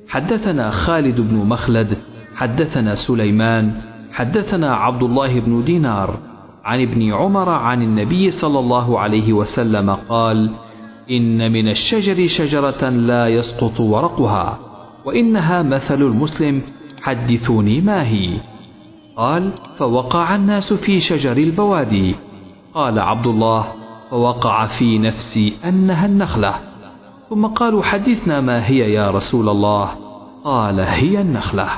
حدثنا خالد بن مخلد حدثنا سليمان حدثنا عبد الله بن دينار عن ابن عمر عن النبي صلى الله عليه وسلم قال: إن من الشجر شجرة لا يسقط ورقها، وإنها مثل المسلم، حدثوني ما هي؟ قال: فوقع الناس في شجر البوادي. قال عبد الله: فوقع في نفسي أنها النخلة. ثم قالوا: حدثنا ما هي يا رسول الله؟ قال: هي النخلة.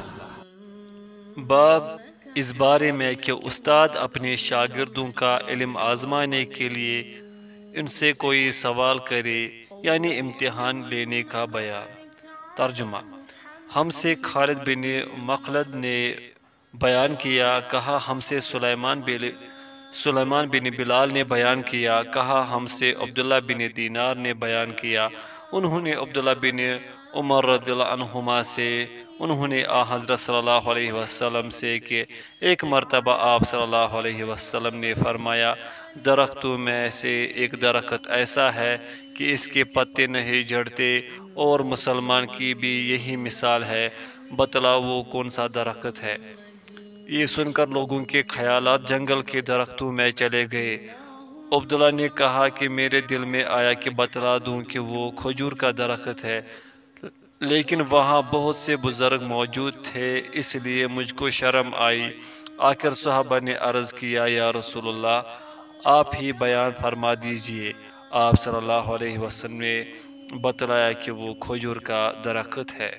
बाब इस बारे में कि उस्ताद अपने शागिर्दों का इल्म आजमाने के लिए उनसे कोई सवाल करे, यानी इम्तिहान लेने का बयान। तर्जुमा: हमसे खालिद बिन मखलद ने बयान किया, कहा हमसे सुलेमान बिन बिलाल ने बयान किया, कहा हमसे अब्दुल्ला बिन दीनार ने बयान किया। उन्होंने अब्दुल्ला बिन उमर रज़ियल्लाहु अन्हुमा से, उन्होंने हज़रत सल्लल्लाहु अलैहि वसल्लम से कि एक मरतबा आप सल्लल्लाहु अलैहि वसल्लम ने फरमाया, दरख्तों में से एक दरख्त ऐसा है कि इसके पत्ते नहीं झड़ते, और मुसलमान की भी यही मिसाल है, बतलाओ वो कौन सा दरख्त है। ये सुनकर लोगों के ख्यालात जंगल के दरख्तों में चले गए। अब्दुल्ला ने कहा कि मेरे दिल में आया कि बतला दूं कि वो खजूर का दरख्त है, लेकिन वहाँ बहुत से बुज़ुर्ग मौजूद थे, इसलिए मुझको शर्म आई। आखिर सहाबा ने अर्ज़ किया, या रसूलल्लाह, आप ही बयान फरमा दीजिए। आप सल्लल्लाहु अलैहि वसल्लम ने बतलाया कि वो खजूर का दरख्त है।